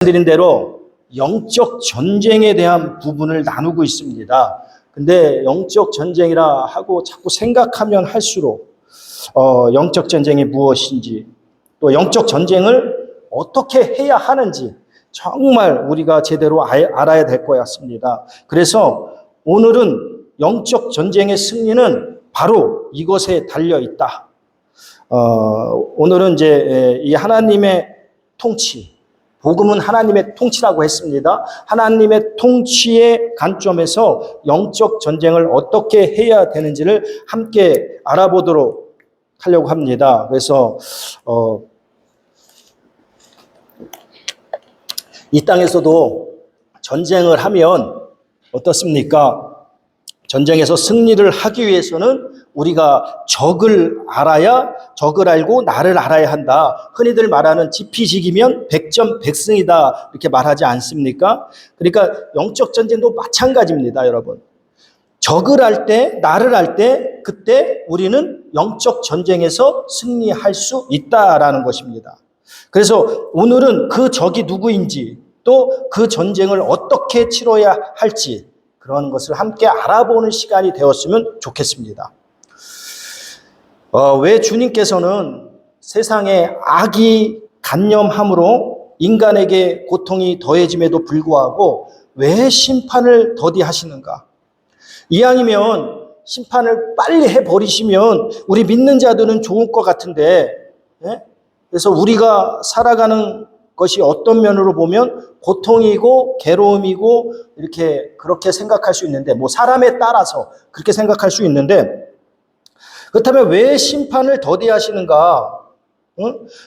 말씀드린 대로 영적 전쟁에 대한 부분을 나누고 있습니다. 근데 영적 전쟁이라 하고 자꾸 생각하면 할수록 영적 전쟁이 무엇인지, 또 영적 전쟁을 어떻게 해야 하는지 정말 우리가 제대로 알아야 될 것 같습니다. 그래서 오늘은 영적 전쟁의 승리는 바로 이것에 달려 있다. 오늘은 이제 이 하나님의 통치, 복음은 하나님의 통치라고 했습니다. 하나님의 통치의 관점에서 영적 전쟁을 어떻게 해야 되는지를 함께 알아보도록 하려고 합니다. 그래서 이 땅에서도 전쟁을 하면 어떻습니까? 전쟁에서 승리를 하기 위해서는 우리가 적을 알아야, 적을 알고 나를 알아야 한다. 흔히들 말하는 지피지기면 백전백승이다 이렇게 말하지 않습니까? 그러니까 영적 전쟁도 마찬가지입니다, 여러분. 적을 알 때, 나를 알 때, 그때 우리는 영적 전쟁에서 승리할 수 있다라는 것입니다. 그래서 오늘은 그 적이 누구인지, 또 그 전쟁을 어떻게 치러야 할지, 그런 것을 함께 알아보는 시간이 되었으면 좋겠습니다. 왜 주님께서는 세상에 악이 간념함으로 인간에게 고통이 더해짐에도 불구하고 왜 심판을 더디하시는가? 이왕이면 심판을 빨리 해버리시면 우리 믿는 자들은 좋을 것 같은데, 그래서 우리가 살아가는 것이 어떤 면으로 보면 고통이고 괴로움이고 이렇게 그렇게 생각할 수 있는데, 뭐 사람에 따라서 그렇게 생각할 수 있는데, 그렇다면 왜 심판을 더디하시는가?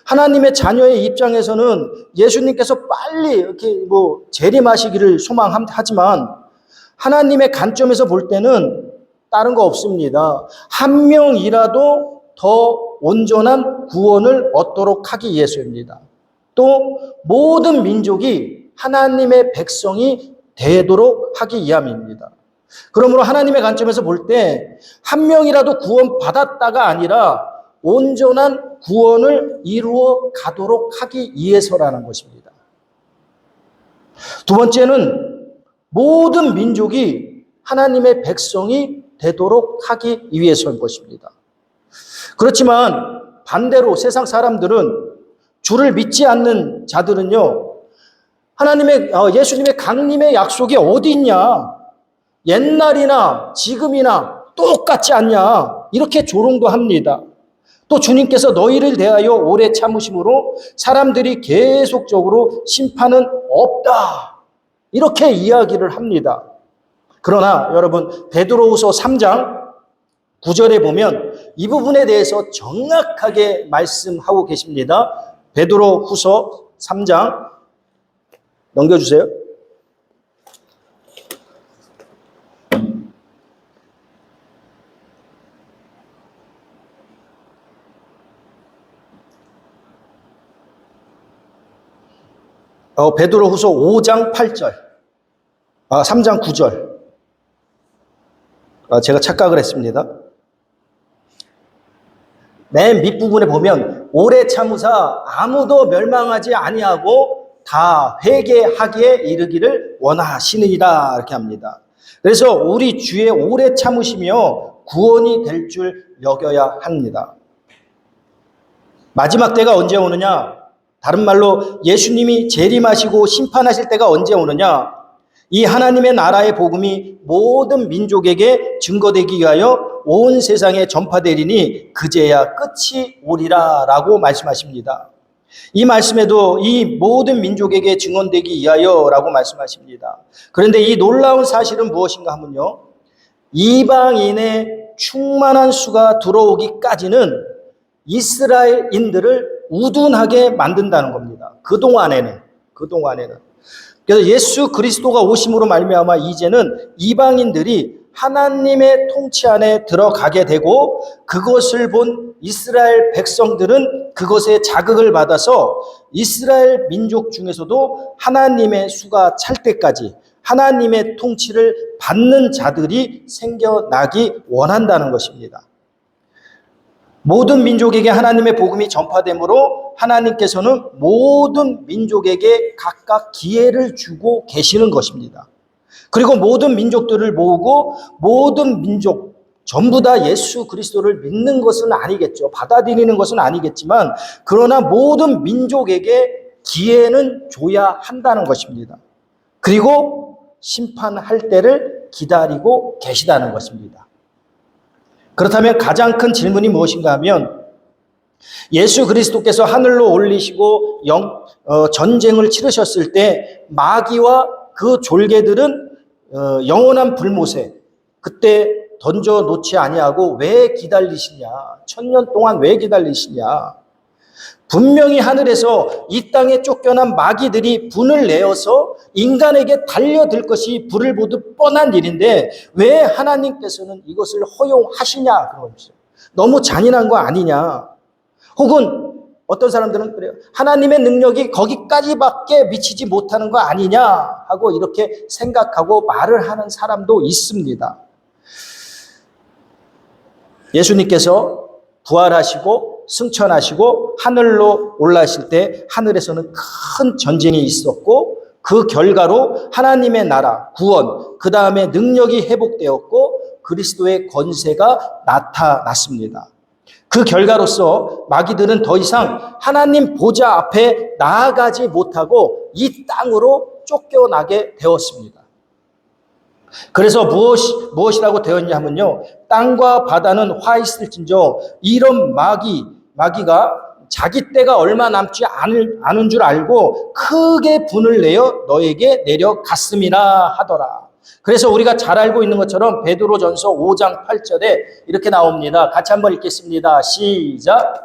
하나님의 자녀의 입장에서는 예수님께서 빨리 이렇게 뭐 재림하시기를 소망하지만 하나님의 관점에서 볼 때는 다른 거 없습니다. 한 명이라도 더 온전한 구원을 얻도록 하기 위해서입니다. 또 모든 민족이 하나님의 백성이 되도록 하기 위함입니다. 그러므로 하나님의 관점에서 볼 때 한 명이라도 구원받았다가 아니라 온전한 구원을 이루어 가도록 하기 위해서라는 것입니다. 두 번째는 모든 민족이 하나님의 백성이 되도록 하기 위해서인 것입니다. 그렇지만 반대로 세상 사람들은, 주를 믿지 않는 자들은요, 예수님의 강림의 약속이 어디 있냐? 옛날이나 지금이나 똑같지 않냐? 이렇게 조롱도 합니다. 또 주님께서 너희를 대하여 오래 참으심으로 사람들이 계속적으로 심판은 없다, 이렇게 이야기를 합니다. 그러나 여러분, 베드로후서 3장 9절에 보면 이 부분에 대해서 정확하게 말씀하고 계십니다. 베드로후서 3장 넘겨주세요. 베드로후서 5장 8절, 3장 9절. 제가 착각을 했습니다. 맨 밑부분에 보면 오래 참으사 아무도 멸망하지 아니하고 다 회개하기에 이르기를 원하시느니라, 이렇게 합니다. 그래서 우리 주의 오래 참으시며 구원이 될 줄 여겨야 합니다. 마지막 때가 언제 오느냐? 다른 말로 예수님이 재림하시고 심판하실 때가 언제 오느냐? 이 하나님의 나라의 복음이 모든 민족에게 증거되기 위하여 온 세상에 전파되리니 그제야 끝이 오리라 라고 말씀하십니다. 이 말씀에도 이 모든 민족에게 증언되기 위하여 라고 말씀하십니다. 그런데 이 놀라운 사실은 무엇인가 하면요, 이방인의 충만한 수가 들어오기까지는 이스라엘인들을 우둔하게 만든다는 겁니다. 그동안에는. 그래서 예수 그리스도가 오심으로 말미암아 이제는 이방인들이 하나님의 통치 안에 들어가게 되고, 그것을 본 이스라엘 백성들은 그것에 자극을 받아서 이스라엘 민족 중에서도 하나님의 수가 찰 때까지 하나님의 통치를 받는 자들이 생겨나기 원한다는 것입니다. 모든 민족에게 하나님의 복음이 전파되므로 하나님께서는 모든 민족에게 각각 기회를 주고 계시는 것입니다. 그리고 모든 민족들을 모으고 모든 민족 전부 다 예수 그리스도를 믿는 것은 아니겠죠. 받아들이는 것은 아니겠지만 그러나 모든 민족에게 기회는 줘야 한다는 것입니다. 그리고 심판할 때를 기다리고 계시다는 것입니다. 그렇다면 가장 큰 질문이 무엇인가 하면 예수 그리스도께서 하늘로 올리시고 전쟁을 치르셨을 때 마귀와 그 졸개들은 영원한 불못에 그때 던져 놓지 아니하고 왜 기다리시냐? 1000년 동안 왜 기다리시냐? 분명히 하늘에서 이 땅에 쫓겨난 마귀들이 분을 내어서 인간에게 달려들 것이 불을 보듯 뻔한 일인데 왜 하나님께서는 이것을 허용하시냐? 그런 거죠. 너무 잔인한 거 아니냐? 혹은 어떤 사람들은 그래요. 하나님의 능력이 거기까지밖에 미치지 못하는 거 아니냐? 하고 이렇게 생각하고 말을 하는 사람도 있습니다. 예수님께서 부활하시고 승천하시고 하늘로 올라가실 때 하늘에서는 큰 전쟁이 있었고 그 결과로 하나님의 나라, 구원, 그 다음에 능력이 회복되었고 그리스도의 권세가 나타났습니다. 그 결과로서 마귀들은 더 이상 하나님 보좌 앞에 나아가지 못하고 이 땅으로 쫓겨나게 되었습니다. 그래서 무엇이라고 되었냐 하면요. 땅과 바다는 화 있을진저 이런 마귀가 자기 때가 얼마 남지 않은 줄 알고 크게 분을 내어 너에게 내려갔음이라 하더라. 그래서 우리가 잘 알고 있는 것처럼 베드로전서 5장 8절에 이렇게 나옵니다. 같이 한번 읽겠습니다. 시작.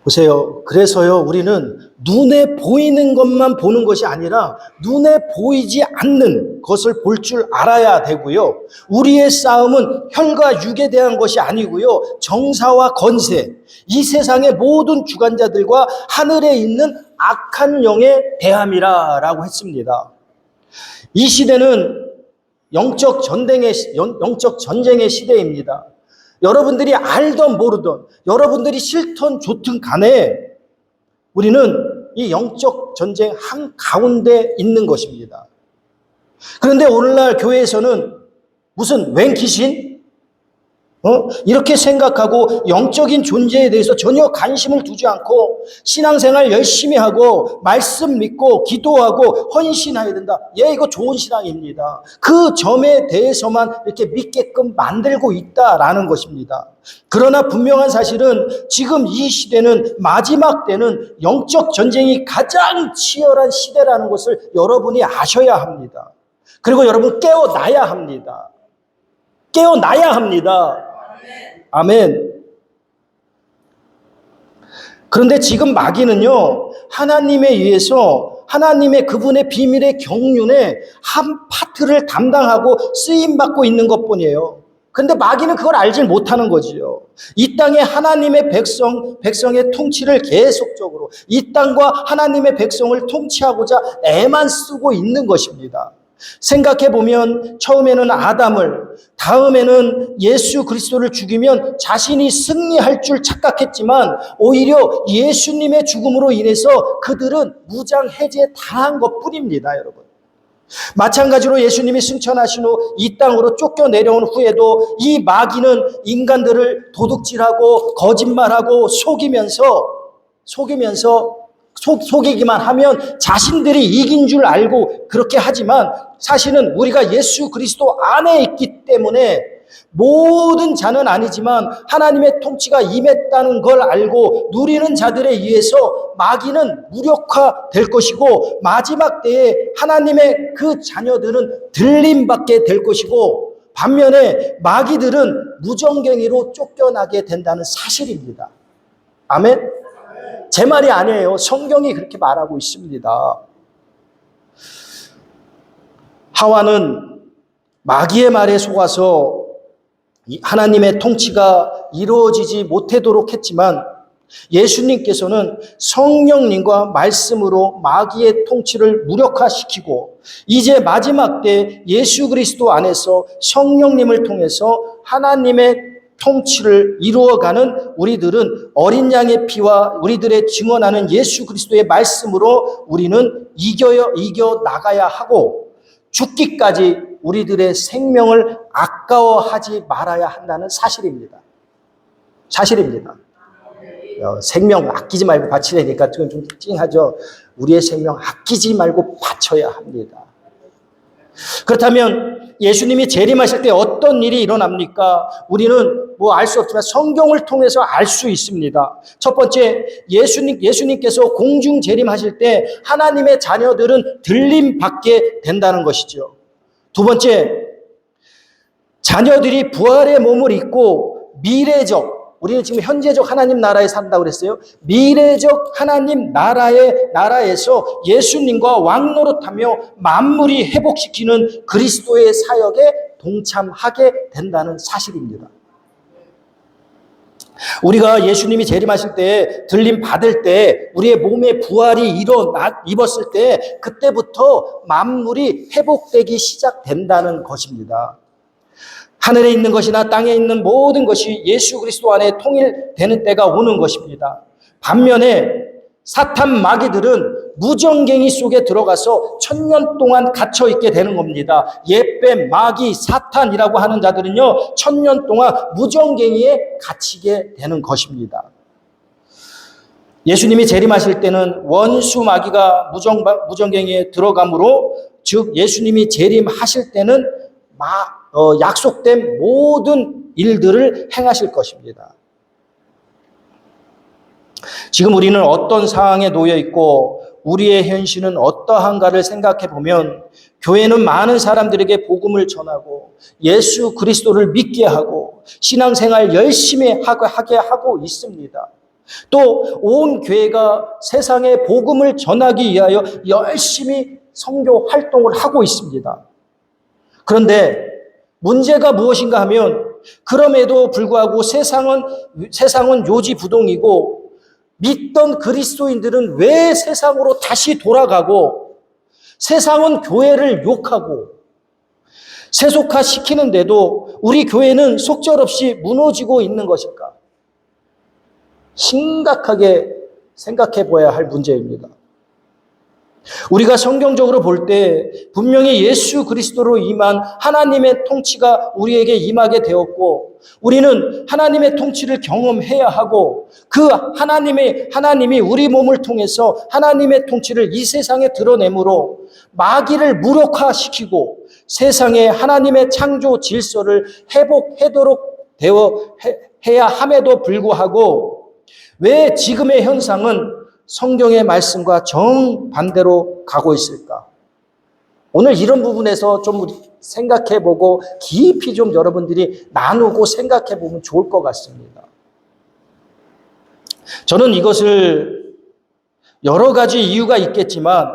보세요. 그래서요, 우리는 눈에 보이는 것만 보는 것이 아니라 눈에 보이지 않는 것을 볼 줄 알아야 되고요. 우리의 싸움은 혈과 육에 대한 것이 아니고요. 정사와 권세, 이 세상의 모든 주관자들과 하늘에 있는 악한 영에 대함이라라고 했습니다. 이 시대는 영적 전쟁의 시대입니다. 여러분들이 알던 모르던 여러분들이 싫던 좋든 간에 우리는 이 영적 전쟁 한가운데 있는 것입니다. 그런데 오늘날 교회에서는 무슨 웬 귀신? 이렇게 생각하고 영적인 존재에 대해서 전혀 관심을 두지 않고 신앙생활 열심히 하고 말씀 믿고 기도하고 헌신해야 된다. 예, 이거 좋은 신앙입니다. 그 점에 대해서만 이렇게 믿게끔 만들고 있다라는 것입니다. 그러나 분명한 사실은 지금 이 시대는 마지막 때는 영적 전쟁이 가장 치열한 시대라는 것을 여러분이 아셔야 합니다. 그리고 여러분 깨어나야 합니다. 깨어나야 합니다. 아멘. 그런데 지금 마귀는요, 하나님에 의해서 하나님의 그분의 비밀의 경륜에 한 파트를 담당하고 쓰임받고 있는 것 뿐이에요. 그런데 마귀는 그걸 알지 못하는 거지요. 이 땅에 하나님의 백성의 통치를 계속적으로 이 땅과 하나님의 백성을 통치하고자 애만 쓰고 있는 것입니다. 생각해보면 처음에는 아담을, 다음에는 예수 그리스도를 죽이면 자신이 승리할 줄 착각했지만 오히려 예수님의 죽음으로 인해서 그들은 무장해제 당한 것뿐입니다, 여러분. 마찬가지로 예수님이 승천하신 후 이 땅으로 쫓겨내려온 후에도 이 마귀는 인간들을 도둑질하고 거짓말하고 속이기만 하면 자신들이 이긴 줄 알고 그렇게 하지만 사실은 우리가 예수 그리스도 안에 있기 때문에 모든 자는 아니지만 하나님의 통치가 임했다는 걸 알고 누리는 자들에 의해서 마귀는 무력화될 것이고 마지막 때에 하나님의 그 자녀들은 들림받게 될 것이고 반면에 마귀들은 무정갱이로 쫓겨나게 된다는 사실입니다. 아멘? 제 말이 아니에요. 성경이 그렇게 말하고 있습니다. 하와는 마귀의 말에 속아서 하나님의 통치가 이루어지지 못하도록 했지만 예수님께서는 성령님과 말씀으로 마귀의 통치를 무력화시키고 이제 마지막 때 예수 그리스도 안에서 성령님을 통해서 하나님의 통치를 이루어가는 우리들은 어린 양의 피와 우리들의 증언하는 예수 그리스도의 말씀으로 우리는 이겨 나가야 하고 죽기까지 우리들의 생명을 아까워하지 말아야 한다는 사실입니다. 사실입니다. 생명 아끼지 말고 바치려니까 좀 찡하죠. 우리의 생명 아끼지 말고 바쳐야 합니다. 그렇다면 예수님이 재림하실 때 어떤 일이 일어납니까? 우리는 알 수 없지만 성경을 통해서 알 수 있습니다. 첫 번째, 예수님께서 공중 재림하실 때 하나님의 자녀들은 들림 받게 된다는 것이죠. 두 번째, 자녀들이 부활의 몸을 입고 미래적, 우리는 지금 현재적 하나님 나라에 산다고 그랬어요. 미래적 하나님 나라에서 예수님과 왕노릇하며 만물이 회복시키는 그리스도의 사역에 동참하게 된다는 사실입니다. 우리가 예수님이 재림하실 때 들림 받을 때 우리의 몸에 부활이 입었을 때 그때부터 만물이 회복되기 시작된다는 것입니다. 하늘에 있는 것이나 땅에 있는 모든 것이 예수 그리스도 안에 통일되는 때가 오는 것입니다. 반면에 사탄 마귀들은 무정갱이 속에 들어가서 1000년 동안 갇혀 있게 되는 겁니다. 옛뱀, 마귀, 사탄이라고 하는 자들은요 1000년 동안 무정갱이에 갇히게 되는 것입니다. 예수님이 재림하실 때는 원수 마귀가 무정갱이에 들어가므로 즉 예수님이 재림하실 때는 약속된 모든 일들을 행하실 것입니다. 지금 우리는 어떤 상황에 놓여 있고 우리의 현실은 어떠한가를 생각해 보면 교회는 많은 사람들에게 복음을 전하고 예수 그리스도를 믿게 하고 신앙생활 열심히 하게 하고 있습니다. 또 온 교회가 세상에 복음을 전하기 위하여 열심히 선교 활동을 하고 있습니다. 그런데 문제가 무엇인가 하면 그럼에도 불구하고 세상은 요지부동이고 믿던 그리스도인들은 왜 세상으로 다시 돌아가고 세상은 교회를 욕하고 세속화시키는데도 우리 교회는 속절없이 무너지고 있는 것일까? 심각하게 생각해 보아야 할 문제입니다. 우리가 성경적으로 볼 때 분명히 예수 그리스도로 임한 하나님의 통치가 우리에게 임하게 되었고 우리는 하나님의 통치를 경험해야 하고 그 하나님이 우리 몸을 통해서 하나님의 통치를 이 세상에 드러내므로 마귀를 무력화시키고 세상에 하나님의 창조 질서를 회복하도록 해야 함에도 불구하고 왜 지금의 현상은 성경의 말씀과 정반대로 가고 있을까? 오늘 이런 부분에서 좀 생각해보고 깊이 좀 여러분들이 나누고 생각해보면 좋을 것 같습니다. 저는 이것을 여러 가지 이유가 있겠지만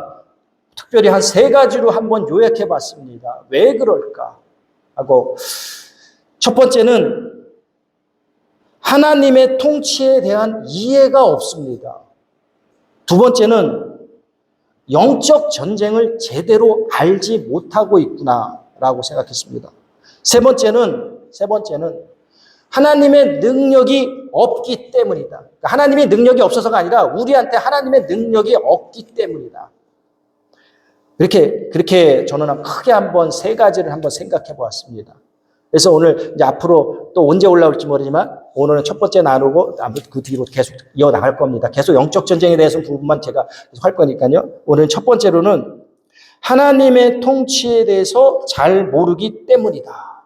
특별히 한 3가지로 한번 요약해봤습니다. 왜 그럴까? 하고 첫 번째는 하나님의 통치에 대한 이해가 없습니다. 두 번째는 영적 전쟁을 제대로 알지 못하고 있구나라고 생각했습니다. 세 번째는 하나님의 능력이 없기 때문이다. 그러니까 하나님의 능력이 없어서가 아니라 우리한테 하나님의 능력이 없기 때문이다. 그렇게 저는 크게 한번 3가지를 한번 생각해 보았습니다. 그래서 오늘 이제 앞으로 또 언제 올라올지 모르지만 오늘은 첫 번째 나누고 그 뒤로 계속 이어나갈 겁니다. 계속 영적 전쟁에 대해서 부분만 제가 계속 할 거니까요. 오늘은 첫 번째로는 하나님의 통치에 대해서 잘 모르기 때문이다.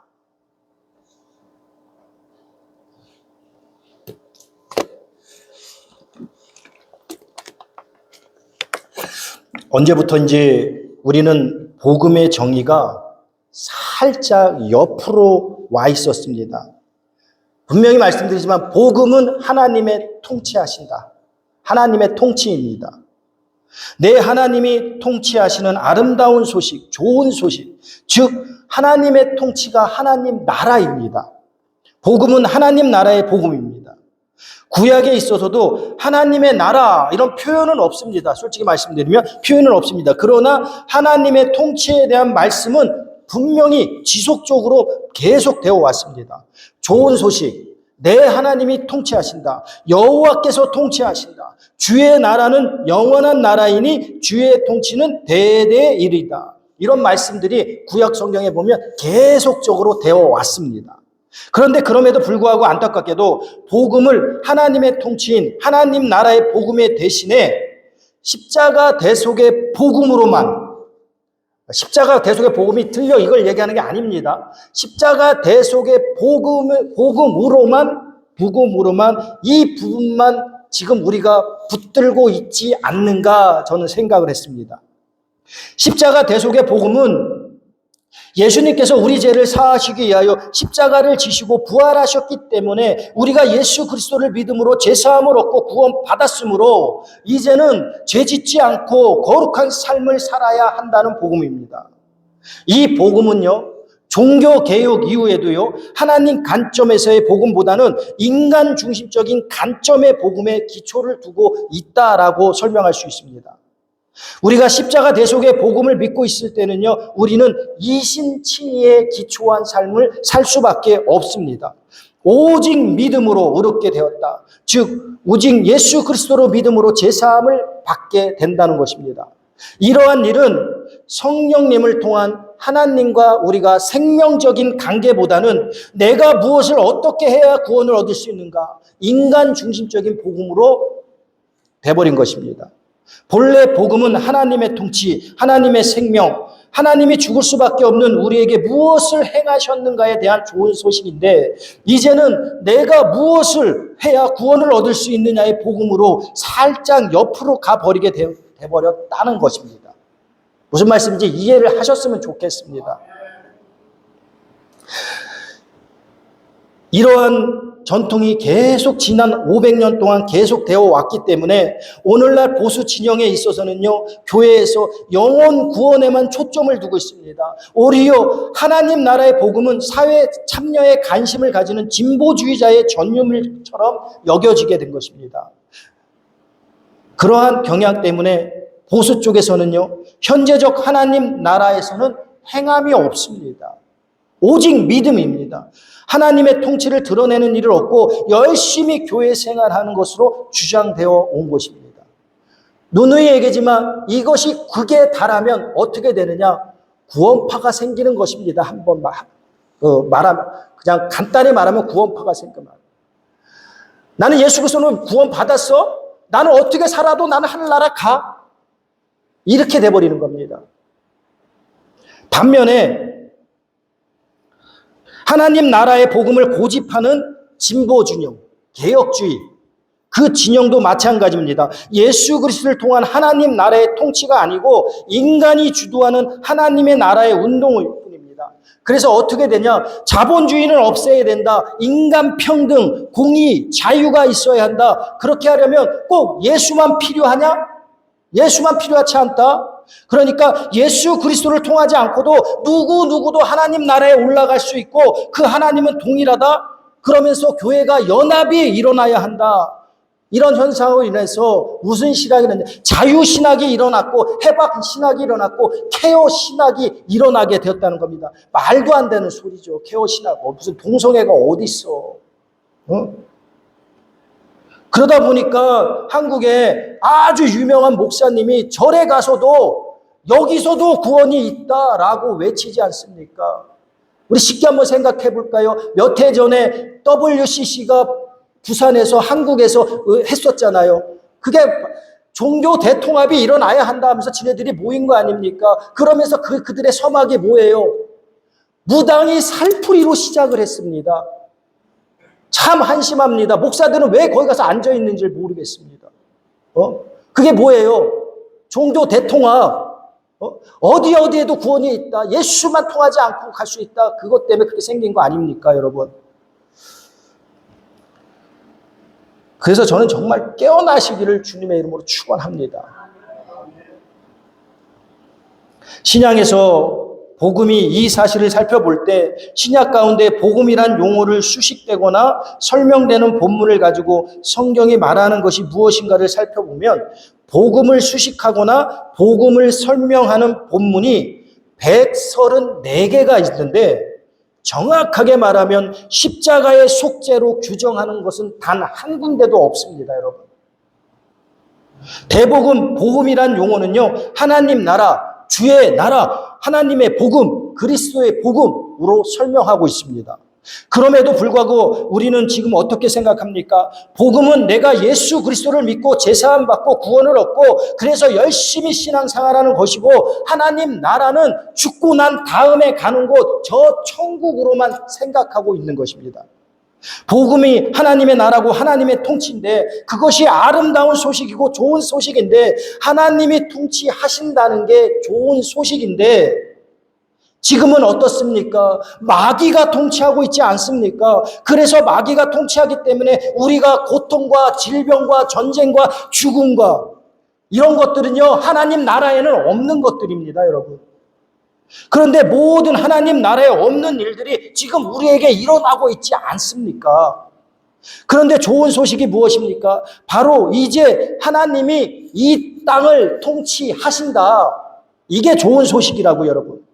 언제부터인지 우리는 복음의 정의가 살짝 옆으로 와 있었습니다. 분명히 말씀드리지만 복음은 하나님의 통치하신다. 하나님의 통치입니다. 내 하나님이 통치하시는 아름다운 소식, 좋은 소식, 즉 하나님의 통치가 하나님 나라입니다. 복음은 하나님 나라의 복음입니다. 구약에 있어서도 하나님의 나라 이런 표현은 없습니다. 솔직히 말씀드리면 표현은 없습니다. 그러나 하나님의 통치에 대한 말씀은 분명히 지속적으로 계속되어 왔습니다. 좋은 소식, 내 하나님이 통치하신다. 여호와께서 통치하신다. 주의 나라는 영원한 나라이니 주의 통치는 대대에 이르리다. 이런 말씀들이 구약 성경에 보면 계속적으로 되어 왔습니다. 그런데 그럼에도 불구하고 안타깝게도 복음을 하나님의 통치인 하나님 나라의 복음의 대신에 십자가 대속의 복음으로만, 십자가 대속의 복음이 틀려 이걸 얘기하는 게 아닙니다. 십자가 대속의 복음으로만 이 부분만 지금 우리가 붙들고 있지 않는가 저는 생각을 했습니다. 십자가 대속의 복음은 예수님께서 우리 죄를 사하시기 위하여 십자가를 지시고 부활하셨기 때문에 우리가 예수 그리스도를 믿음으로 죄사함을 얻고 구원받았으므로 이제는 죄짓지 않고 거룩한 삶을 살아야 한다는 복음입니다. 이 복음은요, 종교개혁 이후에도요, 하나님 관점에서의 복음보다는 인간 중심적인 관점의 복음에 기초를 두고 있다라고 설명할 수 있습니다. 우리가 십자가 대속의 복음을 믿고 있을 때는요, 우리는 이신칭의에 기초한 삶을 살 수밖에 없습니다. 오직 믿음으로 의롭게 되었다. 즉 오직 예수 그리스도로 믿음으로 제사함을 받게 된다는 것입니다. 이러한 일은 성령님을 통한 하나님과 우리가 생명적인 관계보다는 내가 무엇을 어떻게 해야 구원을 얻을 수 있는가, 인간 중심적인 복음으로 돼버린 것입니다. 본래 복음은 하나님의 통치, 하나님의 생명, 하나님이 죽을 수밖에 없는 우리에게 무엇을 행하셨는가에 대한 좋은 소식인데, 이제는 내가 무엇을 해야 구원을 얻을 수 있느냐의 복음으로 살짝 옆으로 가버리게 돼버렸다는 것입니다. 무슨 말씀인지 이해를 하셨으면 좋겠습니다. 이러한 전통이 계속 지난 500년 동안 계속되어 왔기 때문에 오늘날 보수 진영에 있어서는요, 교회에서 영혼 구원에만 초점을 두고 있습니다. 오히려 하나님 나라의 복음은 사회 참여에 관심을 가지는 진보주의자의 전유물처럼 여겨지게 된 것입니다. 그러한 경향 때문에 보수 쪽에서는요, 현재적 하나님 나라에서는 행함이 없습니다. 오직 믿음입니다. 하나님의 통치를 드러내는 일을 얻고 열심히 교회 생활하는 것으로 주장되어 온 것입니다. 누누이 얘기지만 이것이 극에 달하면 어떻게 되느냐? 구원파가 생기는 것입니다. 한번 말하면, 그냥 간단히 말하면 구원파가 생깁니다. 나는 예수 그리스도는 구원받았어? 나는 어떻게 살아도 나는 하늘나라 가? 이렇게 돼버리는 겁니다. 반면에 하나님 나라의 복음을 고집하는 진보 진영, 개혁주의, 그 진영도 마찬가지입니다. 예수 그리스도를 통한 하나님 나라의 통치가 아니고 인간이 주도하는 하나님의 나라의 운동일 뿐입니다. 그래서 어떻게 되냐? 자본주의는 없애야 된다. 인간 평등, 공의, 자유가 있어야 한다. 그렇게 하려면 꼭 예수만 필요하냐? 예수만 필요하지 않다. 그러니까 예수 그리스도를 통하지 않고도 누구도 하나님 나라에 올라갈 수 있고 그 하나님은 동일하다. 그러면서 교회가 연합이 일어나야 한다. 이런 현상으로 인해서 무슨 신학이 일어났냐? 자유신학이 일어났고 해방신학이 일어났고 케어신학이 일어나게 되었다는 겁니다. 말도 안 되는 소리죠. 케어신학. 무슨 동성애가 어디 있어. 그러다 보니까 한국에 아주 유명한 목사님이 절에 가서도 여기서도 구원이 있다라고 외치지 않습니까? 우리 쉽게 한번 생각해 볼까요? 몇 해 전에 WCC가 부산에서 한국에서 했었잖아요. 그게 종교 대통합이 일어나야 한다 하면서 지네들이 모인 거 아닙니까? 그러면서 그들의 서막이 뭐예요? 무당이 살풀이로 시작을 했습니다. 참 한심합니다. 목사들은 왜 거기 가서 앉아 있는지 모르겠습니다. 그게 뭐예요? 종교 대통합. 어디에도 구원이 있다. 예수만 통하지 않고 갈 수 있다. 그것 때문에 그렇게 생긴 거 아닙니까, 여러분? 그래서 저는 정말 깨어나시기를 주님의 이름으로 축원합니다. 신앙에서 복음이 이 사실을 살펴볼 때 신약 가운데 복음이란 용어를 수식되거나 설명되는 본문을 가지고 성경이 말하는 것이 무엇인가를 살펴보면 복음을 수식하거나 복음을 설명하는 본문이 134개가 있는데 정확하게 말하면 십자가의 속죄로 규정하는 것은 단 한 군데도 없습니다, 여러분. 대복음, 복음이란 용어는요, 하나님 나라, 주의 나라, 하나님의 복음, 그리스도의 복음으로 설명하고 있습니다. 그럼에도 불구하고 우리는 지금 어떻게 생각합니까? 복음은 내가 예수 그리스도를 믿고 제사함 받고 구원을 얻고 그래서 열심히 신앙생활하는 것이고, 하나님 나라는 죽고 난 다음에 가는 곳, 저 천국으로만 생각하고 있는 것입니다. 복음이 하나님의 나라고 하나님의 통치인데 그것이 아름다운 소식이고 좋은 소식인데, 하나님이 통치하신다는 게 좋은 소식인데 지금은 어떻습니까? 마귀가 통치하고 있지 않습니까? 그래서 마귀가 통치하기 때문에 우리가 고통과 질병과 전쟁과 죽음과 이런 것들은요, 하나님 나라에는 없는 것들입니다, 여러분. 그런데 모든 하나님 나라에 없는 일들이 지금 우리에게 일어나고 있지 않습니까? 그런데 좋은 소식이 무엇입니까? 바로 이제 하나님이 이 땅을 통치하신다. 이게 좋은 소식이라고, 여러분.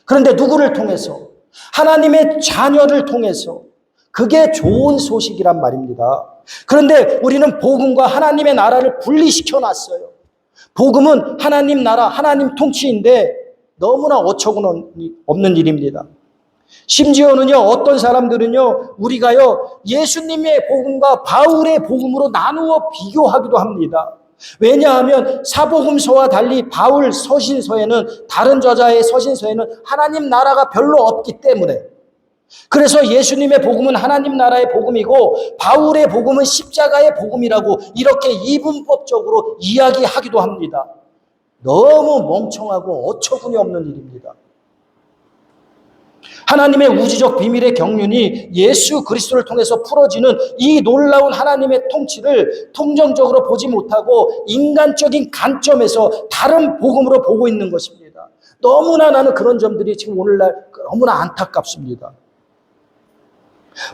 그런데 누구를 통해서? 하나님의 자녀를 통해서. 그게 좋은 소식이란 말입니다. 그런데 우리는 복음과 하나님의 나라를 분리시켜 놨어요. 복음은 하나님 나라, 하나님 통치인데 너무나 어처구니없는 일입니다. 심지어는요, 어떤 사람들은요, 우리가요, 예수님의 복음과 바울의 복음으로 나누어 비교하기도 합니다. 왜냐하면 사복음서와 달리 바울 서신서에는, 다른 저자의 서신서에는 하나님 나라가 별로 없기 때문에, 그래서 예수님의 복음은 하나님 나라의 복음이고 바울의 복음은 십자가의 복음이라고 이렇게 이분법적으로 이야기하기도 합니다. 너무 멍청하고 어처구니 없는 일입니다. 하나님의 우주적 비밀의 경륜이 예수 그리스도를 통해서 풀어지는 이 놀라운 하나님의 통치를 통정적으로 보지 못하고 인간적인 관점에서 다른 복음으로 보고 있는 것입니다. 너무나 나는 그런 점들이 지금 오늘날 너무나 안타깝습니다.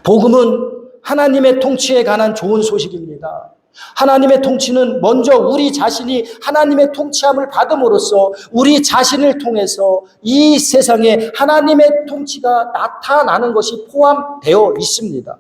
복음은 하나님의 통치에 관한 좋은 소식입니다. 하나님의 통치는 먼저 우리 자신이 하나님의 통치함을 받음으로써 우리 자신을 통해서 이 세상에 하나님의 통치가 나타나는 것이 포함되어 있습니다.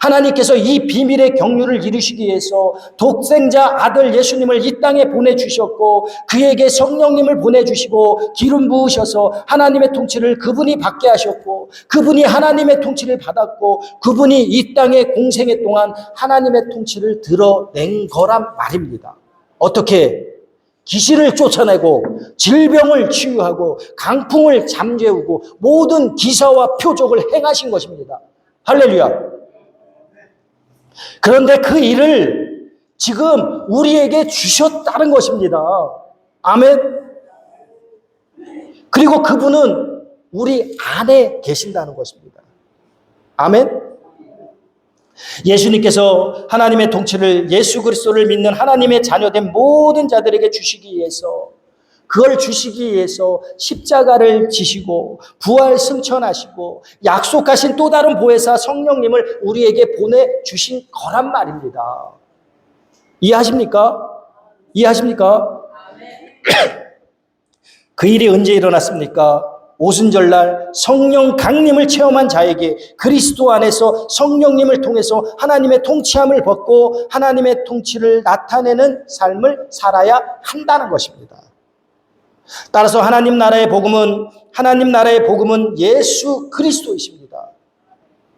하나님께서 이 비밀의 경륜을 이루시기 위해서 독생자 아들 예수님을 이 땅에 보내주셨고 그에게 성령님을 보내주시고 기름 부으셔서 하나님의 통치를 그분이 받게 하셨고 그분이 하나님의 통치를 받았고 그분이 이 땅에 공생애 동안 하나님의 통치를 드러낸 거란 말입니다. 어떻게? 귀신을 쫓아내고 질병을 치유하고 강풍을 잠재우고 모든 기사와 표적을 행하신 것입니다. 할렐루야. 그런데 그 일을 지금 우리에게 주셨다는 것입니다. 아멘. 그리고 그분은 우리 안에 계신다는 것입니다. 아멘. 예수님께서 하나님의 통치를 예수 그리스도를 믿는 하나님의 자녀된 모든 자들에게 주시기 위해서 그걸 주시기 위해서 십자가를 지시고 부활 승천하시고 약속하신 또 다른 보혜사 성령님을 우리에게 보내주신 거란 말입니다. 이해하십니까? 이해하십니까? 그 일이 언제 일어났습니까? 오순절날 성령 강림을 체험한 자에게 그리스도 안에서 성령님을 통해서 하나님의 통치함을 받고 하나님의 통치를 나타내는 삶을 살아야 한다는 것입니다. 따라서 하나님 나라의 복음은 예수 그리스도이십니다.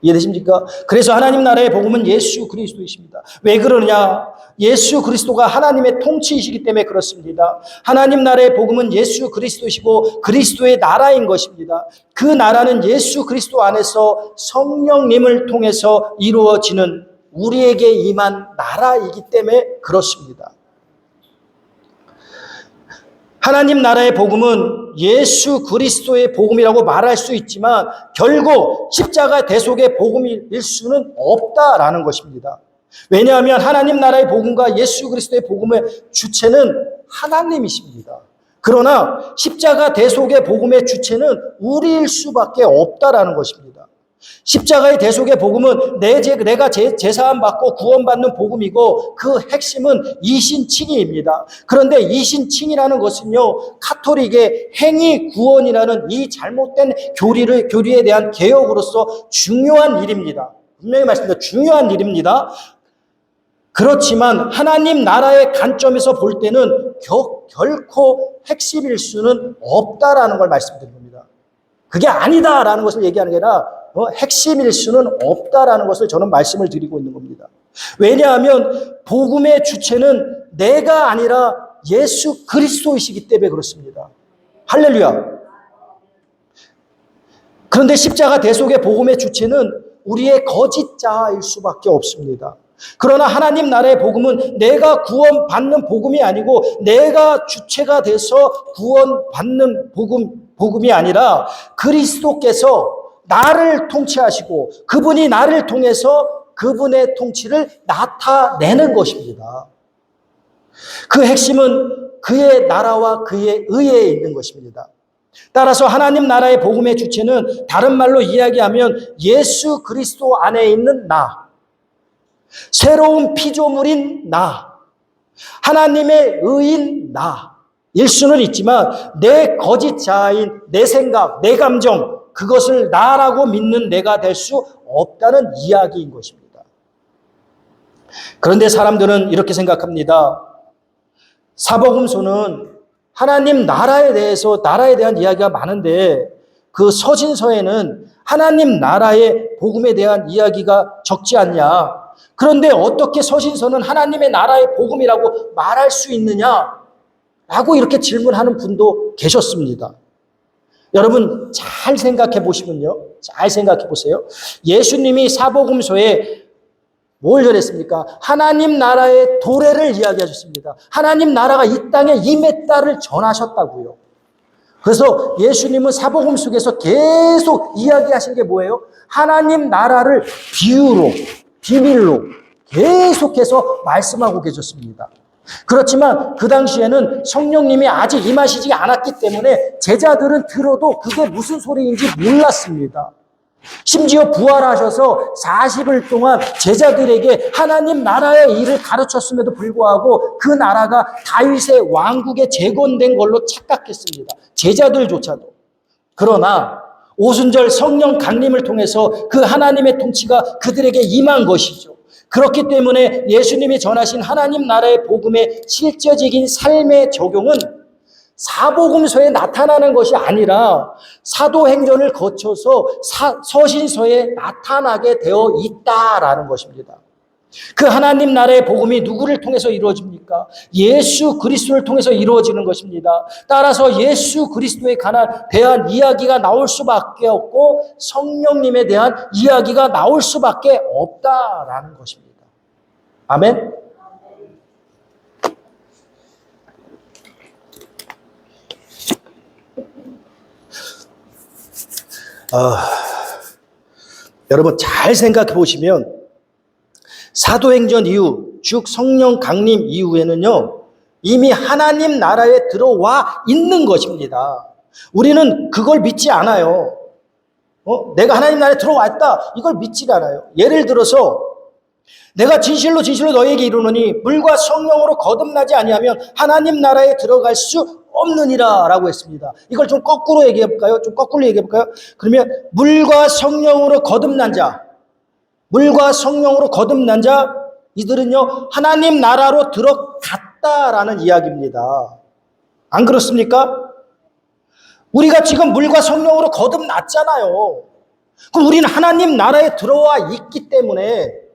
이해되십니까? 그래서 하나님 나라의 복음은 예수 그리스도이십니다. 왜 그러냐? 예수 그리스도가 하나님의 통치이시기 때문에 그렇습니다. 하나님 나라의 복음은 예수 그리스도이시고 그리스도의 나라인 것입니다. 그 나라는 예수 그리스도 안에서 성령님을 통해서 이루어지는 우리에게 임한 나라이기 때문에 그렇습니다. 하나님 나라의 복음은 예수 그리스도의 복음이라고 말할 수 있지만 결국 십자가 대속의 복음일 수는 없다라는 것입니다. 왜냐하면 하나님 나라의 복음과 예수 그리스도의 복음의 주체는 하나님이십니다. 그러나 십자가 대속의 복음의 주체는 우리일 수밖에 없다라는 것입니다. 십자가의 대속의 복음은 내가 제사함 받고 구원받는 복음이고 그 핵심은 이신칭의입니다. 그런데 이신칭의라는 것은요, 카톨릭의 행위 구원이라는 이 잘못된 교리에 대한 개혁으로서 중요한 일입니다. 분명히 말씀드립니다. 중요한 일입니다. 그렇지만 하나님 나라의 관점에서 볼 때는 결코 핵심일 수는 없다라는 걸 말씀드립니다. 그게 아니다라는 것을 얘기하는 게 아니라 핵심일 수는 없다라는 것을 저는 말씀을 드리고 있는 겁니다. 왜냐하면 복음의 주체는 내가 아니라 예수 그리스도이시기 때문에 그렇습니다. 할렐루야. 그런데 십자가 대속의 복음의 주체는 우리의 거짓자일 수밖에 없습니다. 그러나 하나님 나라의 복음은 내가 구원받는 복음이 아니고 내가 주체가 돼서 구원받는 복음이 아니라 그리스도께서 나를 통치하시고 그분이 나를 통해서 그분의 통치를 나타내는 것입니다. 그 핵심은 그의 나라와 그의 의에 있는 것입니다. 따라서 하나님 나라의 복음의 주체는 다른 말로 이야기하면 예수 그리스도 안에 있는 나, 새로운 피조물인 나, 하나님의 의인 나일 수는 있지만 내 거짓 자아인 내 생각, 내 감정, 그것을 나라고 믿는 내가 될 수 없다는 이야기인 것입니다. 그런데 사람들은 이렇게 생각합니다. 사복음서는 하나님 나라에 대한 이야기가 많은데 그 서신서에는 하나님 나라의 복음에 대한 이야기가 적지 않냐? 그런데 어떻게 서신서는 하나님의 나라의 복음이라고 말할 수 있느냐? 라고 이렇게 질문하는 분도 계셨습니다. 여러분 잘 생각해 보시면요. 잘 생각해 보세요. 예수님이 사복음서에 뭘 전했습니까? 하나님 나라의 도래를 이야기하셨습니다. 하나님 나라가 이 땅에 임했다를 전하셨다고요. 그래서 예수님은 사복음 속에서 계속 이야기하신 게 뭐예요? 하나님 나라를 비유로, 비밀로 계속해서 말씀하고 계셨습니다. 그렇지만 그 당시에는 성령님이 아직 임하시지 않았기 때문에 제자들은 들어도 그게 무슨 소리인지 몰랐습니다. 심지어 부활하셔서 40일 동안 제자들에게 하나님 나라의 일을 가르쳤음에도 불구하고 그 나라가 다윗의 왕국에 재건된 걸로 착각했습니다. 제자들조차도. 그러나 오순절 성령 강림을 통해서 그 하나님의 통치가 그들에게 임한 것이죠. 그렇기 때문에 예수님이 전하신 하나님 나라의 복음의 실제적인 삶의 적용은 사복음서에 나타나는 것이 아니라 사도행전을 거쳐서 서신서에 나타나게 되어 있다라는 것입니다. 그 하나님 나라의 복음이 누구를 통해서 이루어집니까? 예수 그리스도를 통해서 이루어지는 것입니다. 따라서 예수 그리스도에 대한 이야기가 나올 수밖에 없고 성령님에 대한 이야기가 나올 수밖에 없다라는 것입니다. 아멘? 여러분 잘 생각해 보시면 사도행전 이후 즉 성령 강림 이후에는요 이미 하나님 나라에 들어와 있는 것입니다. 우리는 그걸 믿지 않아요. 내가 하나님 나라에 들어왔다 이걸 믿지 않아요. 예를 들어서 내가 진실로 너희에게 이르노니 물과 성령으로 거듭나지 아니하면 하나님 나라에 들어갈 수 없느니라 라고 했습니다. 이걸 좀 거꾸로 얘기해볼까요? 그러면 물과 성령으로 거듭난 자 이들은요 하나님 나라로 들어갔다라는 이야기입니다. 안 그렇습니까? 우리가 지금 물과 성령으로 거듭났잖아요. 그럼 우리는 하나님 나라에 들어와 있기 때문에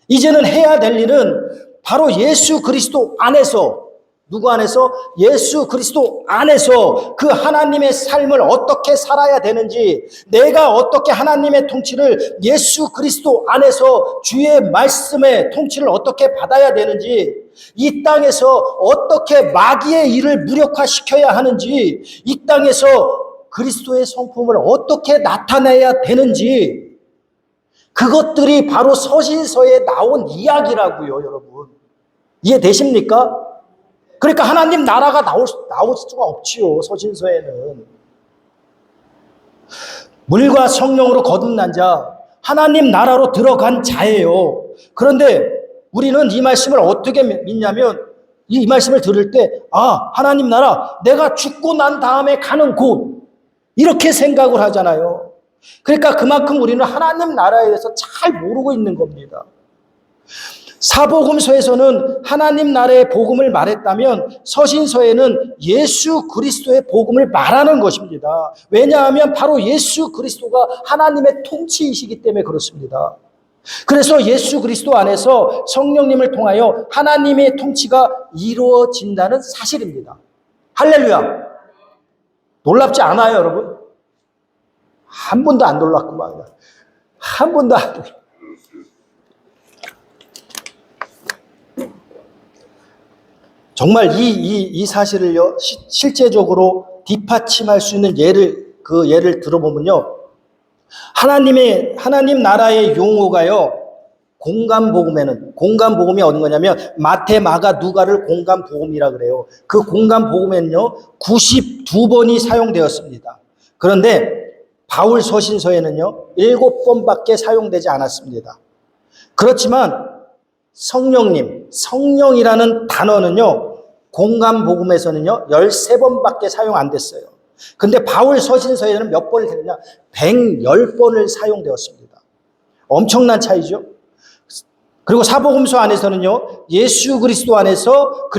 이제는 해야 될 일은 바로 예수 그리스도 안에서, 누구 안에서? 예수 그리스도 안에서 그 하나님의 삶을 어떻게 살아야 되는지, 내가 어떻게 하나님의 통치를 예수 그리스도 안에서 주의 말씀의 통치를 어떻게 받아야 되는지, 이 땅에서 어떻게 마귀의 일을 무력화시켜야 하는지, 이 땅에서 그리스도의 성품을 어떻게 나타내야 되는지, 그것들이 바로 서신서에 나온 이야기라고요, 여러분. 이해되십니까? 그러니까 하나님 나라가 나올 수가 없지요. 서신서에는. 물과 성령으로 거듭난 자, 하나님 나라로 들어간 자예요. 그런데 우리는 이 말씀을 어떻게 믿냐면 이 말씀을 들을 때 하나님 나라, 내가 죽고 난 다음에 가는 곳, 이렇게 생각을 하잖아요. 그러니까 그만큼 우리는 하나님 나라에 대해서 잘 모르고 있는 겁니다. 사복음서에서는 하나님 나라의 복음을 말했다면 서신서에는 예수 그리스도의 복음을 말하는 것입니다. 왜냐하면 바로 예수 그리스도가 하나님의 통치이시기 때문에 그렇습니다. 그래서 예수 그리스도 안에서 성령님을 통하여 하나님의 통치가 이루어진다는 사실입니다. 할렐루야. 놀랍지 않아요, 여러분? 한 번도 안 놀랐구만. 한 번도 안 놀랐구만. 정말 이 사실을요, 실제적으로 뒷받침할 수 있는 예를 들어보면요. 하나님 나라의 용어가요, 공간복음이 어느 거냐면, 마태, 마가, 누가를 공간복음이라 그래요. 그 공간복음에는요, 92번이 사용되었습니다. 그런데 바울 서신서에는요, 7번밖에 사용되지 않았습니다. 그렇지만 성령이라는 단어는요, 공간복음에서는요, 13번밖에 사용 안 됐어요. 근데 바울 서신서에는 몇 번을 했느냐? 110번을 사용되었습니다. 엄청난 차이죠? 그리고 사복음서 안에서는요, 예수 그리스도 안에서,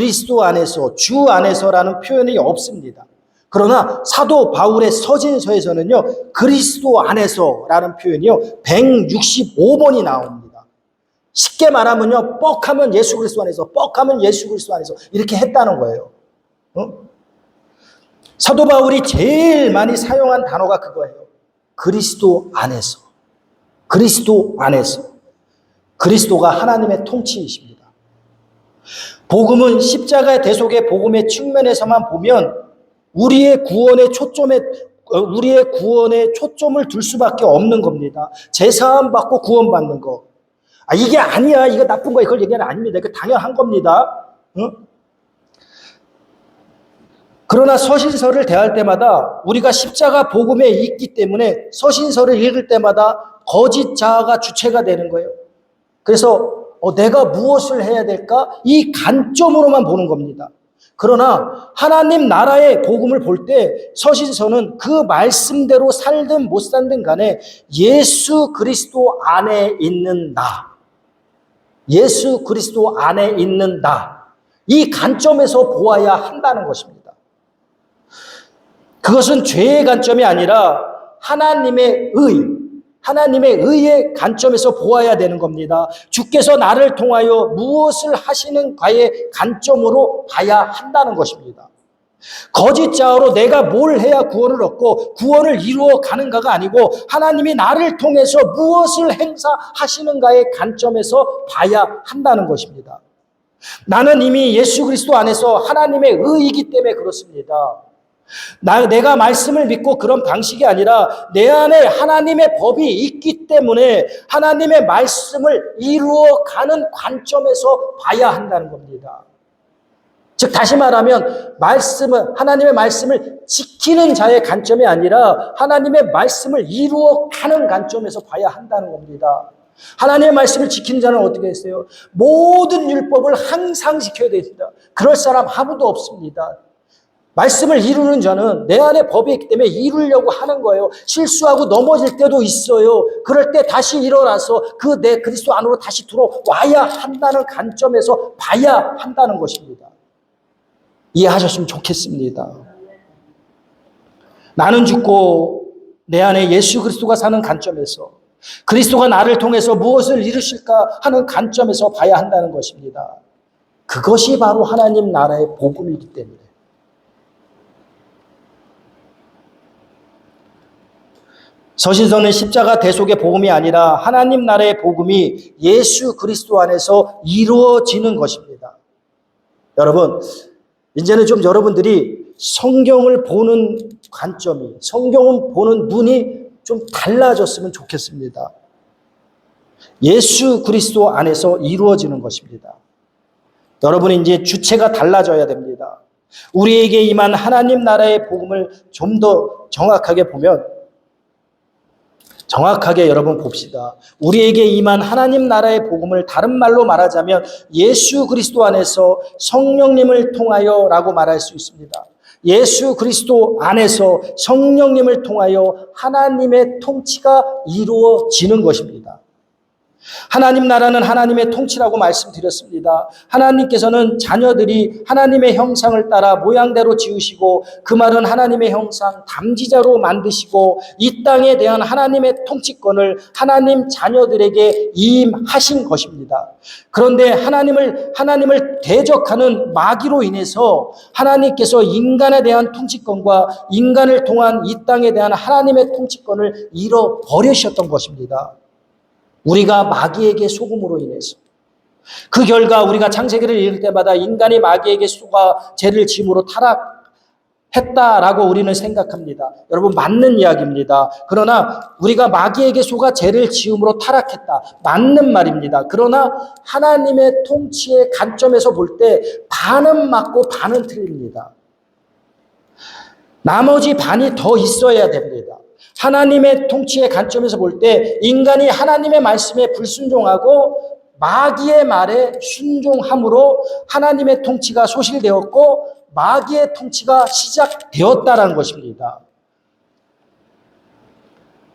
주 안에서라는 표현이 없습니다. 그러나 사도 바울의 서신서에서는요, 그리스도 안에서라는 표현이요, 165번이 나옵니다. 쉽게 말하면요, 뻑하면 예수 그리스도 안에서, 뻑하면 예수 그리스도 안에서 이렇게 했다는 거예요. 사도 바울이 제일 많이 사용한 단어가 그거예요. 그리스도 안에서. 그리스도 안에서. 그리스도가 하나님의 통치이십니다. 복음은 십자가의 대속의 복음의 측면에서만 보면 우리의 구원의 초점을 둘 수밖에 없는 겁니다. 제사함 받고 구원받는 거. 이게 아니야, 이거 나쁜 거야, 이걸 얘기하는 아닙니다. 이거 당연한 겁니다. 그러나 서신서를 대할 때마다 우리가 십자가 복음에 있기 때문에 서신서를 읽을 때마다 거짓 자아가 주체가 되는 거예요. 그래서 내가 무엇을 해야 될까? 이 관점으로만 보는 겁니다. 그러나 하나님 나라의 복음을 볼 때 서신서는 그 말씀대로 살든 못 살든 간에 예수 그리스도 안에 있는 나, 예수 그리스도 안에 있는 나, 이 관점에서 보아야 한다는 것입니다. 그것은 죄의 관점이 아니라 하나님의 의의 관점에서 보아야 되는 겁니다. 주께서 나를 통하여 무엇을 하시는가의 관점으로 봐야 한다는 것입니다. 거짓 자아로 내가 뭘 해야 구원을 얻고 구원을 이루어 가는가가 아니고 하나님이 나를 통해서 무엇을 행사하시는가의 관점에서 봐야 한다는 것입니다. 나는 이미 예수 그리스도 안에서 하나님의 의이기 때문에 그렇습니다. 내가 말씀을 믿고 그런 방식이 아니라 내 안에 하나님의 법이 있기 때문에 하나님의 말씀을 이루어가는 관점에서 봐야 한다는 겁니다. 즉 다시 말하면 하나님의 말씀을 지키는 자의 관점이 아니라 하나님의 말씀을 이루어가는 관점에서 봐야 한다는 겁니다. 하나님의 말씀을 지키는 자는 어떻게 했어요? 모든 율법을 항상 지켜야 됩니다. 그럴 사람 아무도 없습니다. 말씀을 이루는 자는 내 안에 법이 있기 때문에 이루려고 하는 거예요. 실수하고 넘어질 때도 있어요. 그럴 때 다시 일어나서 내 그리스도 안으로 다시 들어와야 한다는 관점에서 봐야 한다는 것입니다. 이해하셨으면 좋겠습니다. 나는 죽고 내 안에 예수 그리스도가 사는 관점에서 그리스도가 나를 통해서 무엇을 이루실까 하는 관점에서 봐야 한다는 것입니다. 그것이 바로 하나님 나라의 복음이기 때문에 서신서는 십자가 대속의 복음이 아니라 하나님 나라의 복음이 예수 그리스도 안에서 이루어지는 것입니다. 여러분, 이제는 좀 여러분들이 성경을 보는 관점이, 성경을 보는 눈이 좀 달라졌으면 좋겠습니다. 예수 그리스도 안에서 이루어지는 것입니다. 여러분이 이제 주체가 달라져야 됩니다. 우리에게 임한 하나님 나라의 복음을 좀 더 정확하게 보면, 정확하게 여러분 봅시다. 우리에게 임한 하나님 나라의 복음을 다른 말로 말하자면 예수 그리스도 안에서 성령님을 통하여 라고 말할 수 있습니다. 예수 그리스도 안에서 성령님을 통하여 하나님의 통치가 이루어지는 것입니다. 하나님 나라는 하나님의 통치라고 말씀드렸습니다. 하나님께서는 자녀들이 하나님의 형상을 따라 모양대로 지으시고, 그 말은 하나님의 형상 담지자로 만드시고 이 땅에 대한 하나님의 통치권을 하나님 자녀들에게 임하신 것입니다. 그런데 하나님을 대적하는 마귀로 인해서 하나님께서 인간에 대한 통치권과 인간을 통한 이 땅에 대한 하나님의 통치권을 잃어버리셨던 것입니다. 우리가 마귀에게 속음으로 인해서. 그 결과 우리가 창세기를 읽을 때마다 인간이 마귀에게 속아 죄를 지음으로 타락했다라고 우리는 생각합니다. 여러분, 맞는 이야기입니다. 그러나 우리가 마귀에게 속아 죄를 지음으로 타락했다, 맞는 말입니다. 그러나 하나님의 통치의 관점에서 볼 때 반은 맞고 반은 틀립니다. 나머지 반이 더 있어야 됩니다. 하나님의 통치의 관점에서 볼 때 인간이 하나님의 말씀에 불순종하고 마귀의 말에 순종함으로 하나님의 통치가 소실되었고 마귀의 통치가 시작되었다라는 것입니다.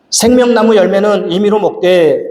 생명나무 열매는 임의로 먹되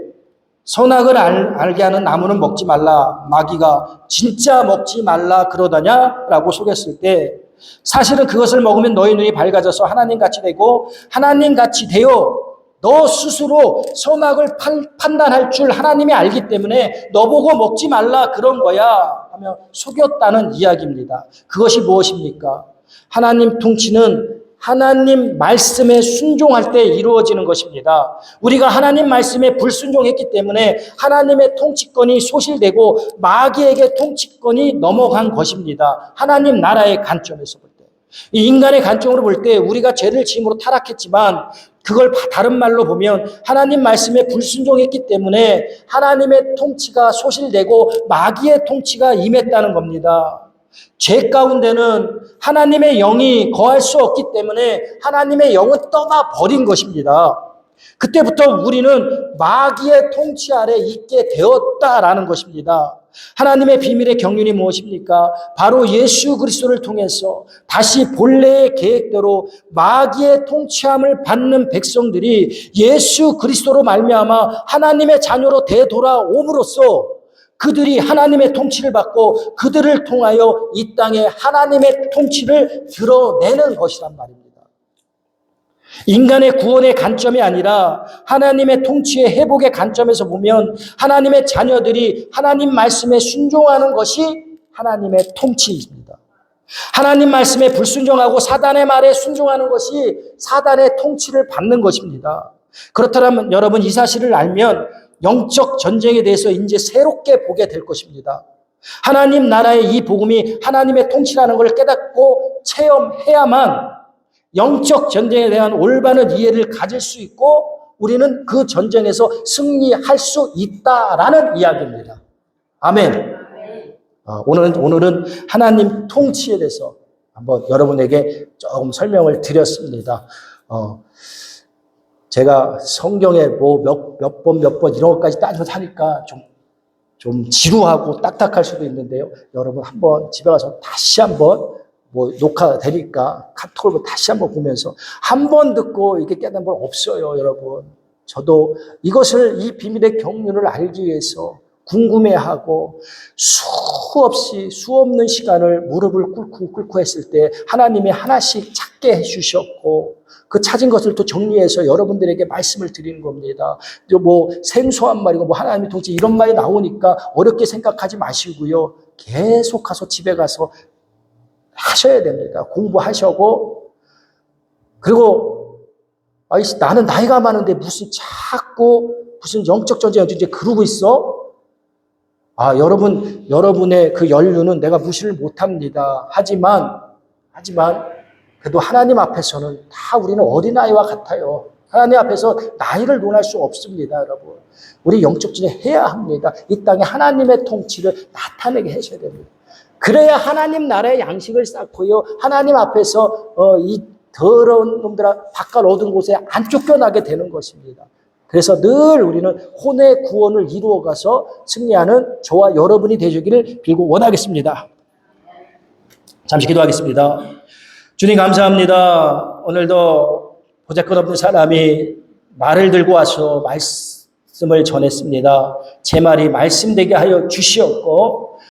선악을 알게 하는 나무는 먹지 말라. 마귀가 진짜 먹지 말라 그러더냐라고 속였을 때, 사실은 그것을 먹으면 너희 눈이 밝아져서 하나님같이 되고 하나님같이 되어 너 스스로 선악을 판단할 줄 하나님이 알기 때문에 너보고 먹지 말라 그런 거야 하며 속였다는 이야기입니다. 그것이 무엇입니까? 하나님 통치는 하나님 말씀에 순종할 때 이루어지는 것입니다. 우리가 하나님 말씀에 불순종했기 때문에 하나님의 통치권이 소실되고 마귀에게 통치권이 넘어간 것입니다. 하나님 나라의 관점에서 볼 때. 이 인간의 관점으로 볼 때 우리가 죄를 지음으로 타락했지만, 그걸 다른 말로 보면 하나님 말씀에 불순종했기 때문에 하나님의 통치가 소실되고 마귀의 통치가 임했다는 겁니다. 죄 가운데는 하나님의 영이 거할 수 없기 때문에 하나님의 영은 떠나버린 것입니다. 그때부터 우리는 마귀의 통치 아래 있게 되었다라는 것입니다. 하나님의 비밀의 경륜이 무엇입니까? 바로 예수 그리스도를 통해서 다시 본래의 계획대로 마귀의 통치함을 받는 백성들이 예수 그리스도로 말미암아 하나님의 자녀로 되돌아옴으로써 그들이 하나님의 통치를 받고 그들을 통하여 이 땅에 하나님의 통치를 드러내는 것이란 말입니다. 인간의 구원의 관점이 아니라 하나님의 통치의 회복의 관점에서 보면 하나님의 자녀들이 하나님 말씀에 순종하는 것이 하나님의 통치입니다. 하나님 말씀에 불순종하고 사단의 말에 순종하는 것이 사단의 통치를 받는 것입니다. 그렇다면 여러분, 이 사실을 알면 영적 전쟁에 대해서 이제 새롭게 보게 될 것입니다. 하나님 나라의 이 복음이 하나님의 통치라는 걸 깨닫고 체험해야만 영적 전쟁에 대한 올바른 이해를 가질 수 있고 우리는 그 전쟁에서 승리할 수 있다라는 이야기입니다. 아멘. 오늘은 하나님 통치에 대해서 한번 여러분에게 조금 설명을 드렸습니다. 제가 성경에 뭐 몇 번 이런 것까지 따지면서 하니까 좀 지루하고 딱딱할 수도 있는데요. 여러분 한번 집에 가서 다시 한번 뭐 녹화되니까 카톡을 다시 한번 보면서 한 번 듣고 이렇게 깨닫는 건 없어요, 여러분. 저도 이 비밀의 경륜을 알기 위해서 궁금해하고 수 없는 시간을 무릎을 꿇고 했을 때 하나님이 하나씩 찾게 해주셨고 그 찾은 것을 또 정리해서 여러분들에게 말씀을 드리는 겁니다. 뭐 생소한 말이고 뭐 하나님의 통치 이런 말이 나오니까 어렵게 생각하지 마시고요. 계속 가서 집에 가서 하셔야 됩니다. 공부하시고 그리고 나는 나이가 많은데 무슨 영적 전쟁 이제 그러고 있어? 여러분의 그 연륜은 내가 무시를 못합니다. 하지만 그래도 하나님 앞에서는 다 우리는 어린아이와 같아요. 하나님 앞에서 나이를 논할 수 없습니다, 여러분. 우리 영적 전쟁 해야 합니다. 이 땅에 하나님의 통치를 나타내게 하셔야 됩니다. 그래야 하나님 나라의 양식을 쌓고요. 하나님 앞에서 이 더러운 놈들아 바깥 어두운 곳에 안 쫓겨나게 되는 것입니다. 그래서 늘 우리는 혼의 구원을 이루어가서 승리하는 저와 여러분이 되시기를 빌고 원하겠습니다. 잠시 기도하겠습니다. 주님 감사합니다. 오늘도 보잘것없는 사람이 말을 들고 와서 말씀을 전했습니다. 제 말이 말씀되게 하여 주시옵고